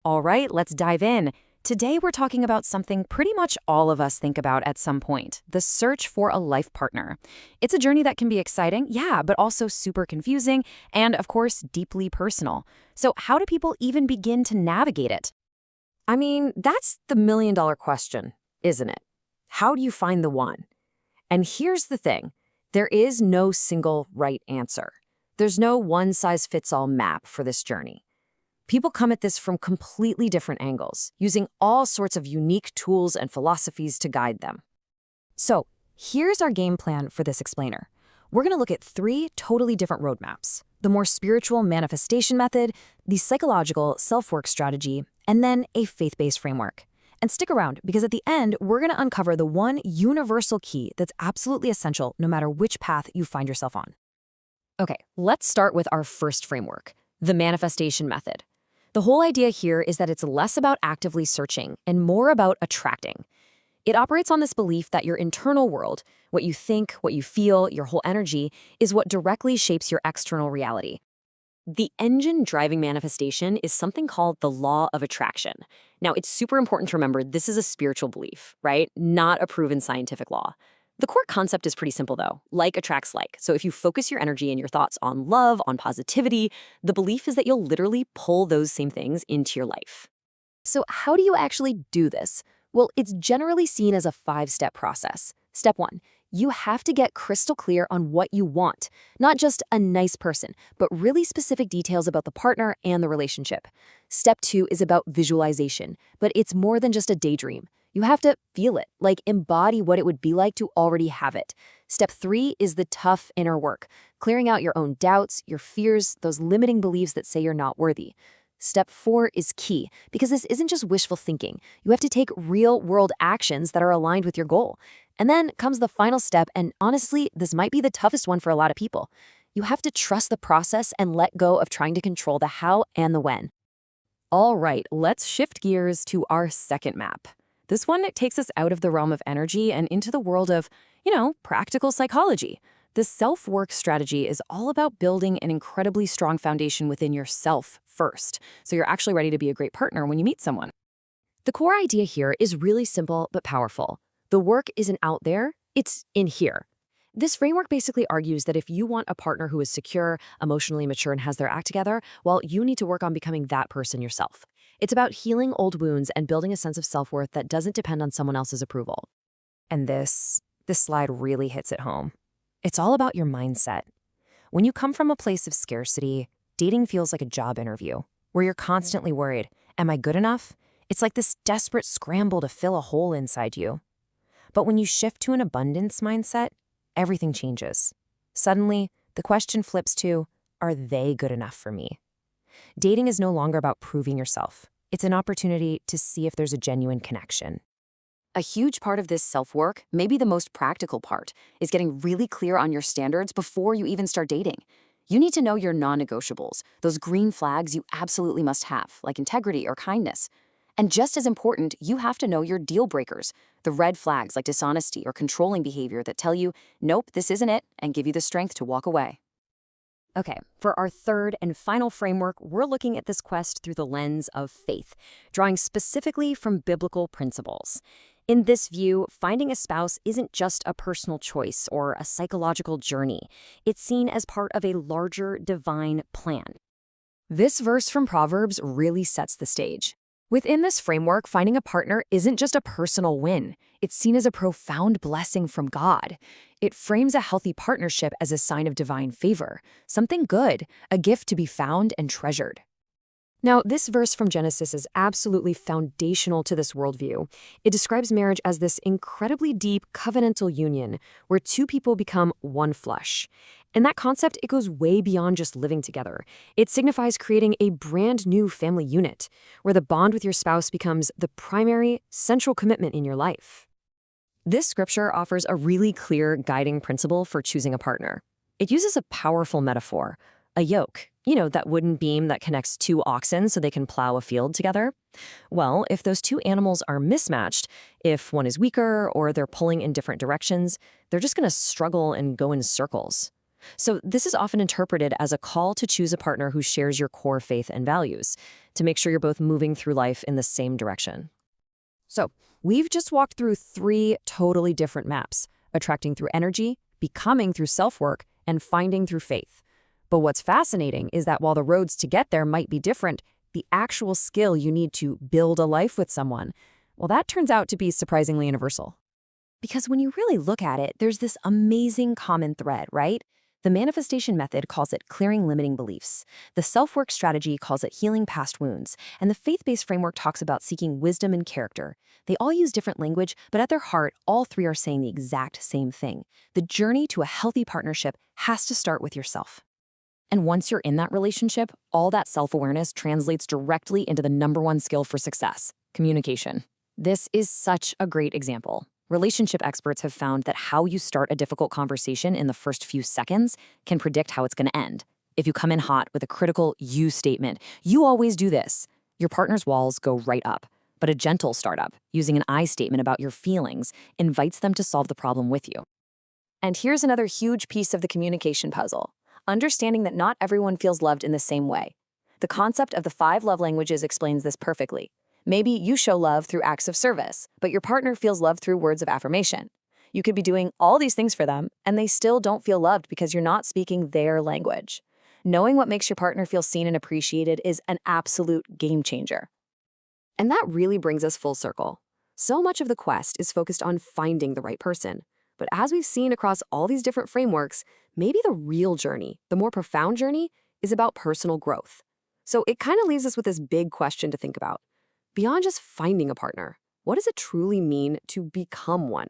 All right, let's dive in. Today, we're talking about something pretty much all of us think about at some point: the search for a life partner. It's a journey that can be exciting, yeah, but also super confusing and, of course, deeply personal. So, how do people even begin to navigate it? I mean, that's the million-dollar question, isn't it? How do you find the one? And here's the thing, there is no single right answer. There's no one-size-fits-all map for this journey. People come at this from completely different angles, using all sorts of unique tools and philosophies to guide them. So, here's our game plan for this explainer. We're going to look at three totally different roadmaps: the more spiritual manifestation method, the psychological self work strategy, and then a faith based framework. And stick around, because at the end, we're going to uncover the one universal key that's absolutely essential no matter which path you find yourself on. Okay, let's start with our first framework, the manifestation method. The whole idea here is that it's less about actively searching and more about attracting. It operates on this belief that your internal world, what you think, what you feel, your whole energy, is what directly shapes your external reality. The engine driving manifestation is something called the law of attraction. Now, it's super important to remember this is a spiritual belief, right? Not a proven scientific law. The core concept is pretty simple, though. Like attracts like. So if you focus your energy and your thoughts on love, on positivity, the belief is that you'll literally pull those same things into your life. So how do you actually do this? Well, it's generally seen as a five-step process. Step one, you have to get crystal clear on what you want. Not just a nice person, but really specific details about the partner and the relationship. Step two is about visualization, but it's more than just a daydream. You have to feel it, like embody what it would be like to already have it. Step three is the tough inner work, clearing out your own doubts, your fears, those limiting beliefs that say you're not worthy. Step four is key, because this isn't just wishful thinking. You have to take real-world actions that are aligned with your goal. And then comes the final step, and honestly, this might be the toughest one for a lot of people. You have to trust the process and let go of trying to control the how and the when. All right, let's shift gears to our second map. This one takes us out of the realm of energy and into the world of, practical psychology. The self-work strategy is all about building an incredibly strong foundation within yourself first, so you're actually ready to be a great partner when you meet someone. The core idea here is really simple but powerful. The work isn't out there, it's in here. This framework basically argues that if you want a partner who is secure, emotionally mature, and has their act together, well, you need to work on becoming that person yourself. It's about healing old wounds and building a sense of self-worth that doesn't depend on someone else's approval. And this slide really hits it home. It's all about your mindset. When you come from a place of scarcity, dating feels like a job interview, where you're constantly worried, am I good enough? It's like this desperate scramble to fill a hole inside you. But when you shift to an abundance mindset, everything changes. Suddenly, the question flips to, are they good enough for me? Dating is no longer about proving yourself. It's an opportunity to see if there's a genuine connection. A huge part of this self-work, maybe the most practical part, is getting really clear on your standards before you even start dating. You need to know your non-negotiables, those green flags you absolutely must have, like integrity or kindness. And just as important, you have to know your deal breakers, the red flags like dishonesty or controlling behavior that tell you, nope, this isn't it, and give you the strength to walk away. Okay, for our third and final framework, we're looking at this quest through the lens of faith, drawing specifically from biblical principles. In this view, finding a spouse isn't just a personal choice or a psychological journey. It's seen as part of a larger divine plan. This verse from Proverbs really sets the stage. Within this framework, finding a partner isn't just a personal win. It's seen as a profound blessing from God. It frames a healthy partnership as a sign of divine favor, something good, a gift to be found and treasured. Now, this verse from Genesis is absolutely foundational to this worldview. It describes marriage as this incredibly deep covenantal union where two people become one flesh. And that concept, it goes way beyond just living together. It signifies creating a brand new family unit where the bond with your spouse becomes the primary, central commitment in your life. This scripture offers a really clear guiding principle for choosing a partner. It uses a powerful metaphor, a yoke. That wooden beam that connects two oxen so they can plow a field together. Well, if those two animals are mismatched, if one is weaker or they're pulling in different directions, they're just going to struggle and go in circles. So this is often interpreted as a call to choose a partner who shares your core faith and values, to make sure you're both moving through life in the same direction. So we've just walked through 3 totally different maps: attracting through energy, becoming through self-work, and finding through faith. But what's fascinating is that while the roads to get there might be different, the actual skill you need to build a life with someone, well, that turns out to be surprisingly universal. Because when you really look at it, there's this amazing common thread, right? The manifestation method calls it clearing limiting beliefs. The self-work strategy calls it healing past wounds. And the faith-based framework talks about seeking wisdom and character. They all use different language, but at their heart, all 3 are saying the exact same thing. The journey to a healthy partnership has to start with yourself. And once you're in that relationship, all that self-awareness translates directly into the #1 skill for success: communication. This is such a great example. Relationship experts have found that how you start a difficult conversation in the first few seconds can predict how it's going to end. If you come in hot with a critical you statement, "You always do this," your partner's walls go right up. But a gentle startup, using an I statement about your feelings, invites them to solve the problem with you. And here's another huge piece of the communication puzzle: understanding that not everyone feels loved in the same way. The concept of the 5 love languages explains this perfectly. Maybe you show love through acts of service, but your partner feels love through words of affirmation. You could be doing all these things for them, and they still don't feel loved because you're not speaking their language. Knowing what makes your partner feel seen and appreciated is an absolute game changer. And that really brings us full circle. So much of the quest is focused on finding the right person. But as we've seen across all these different frameworks, maybe the real journey, the more profound journey, is about personal growth. So it kind of leaves us with this big question to think about. Beyond just finding a partner, what does it truly mean to become one?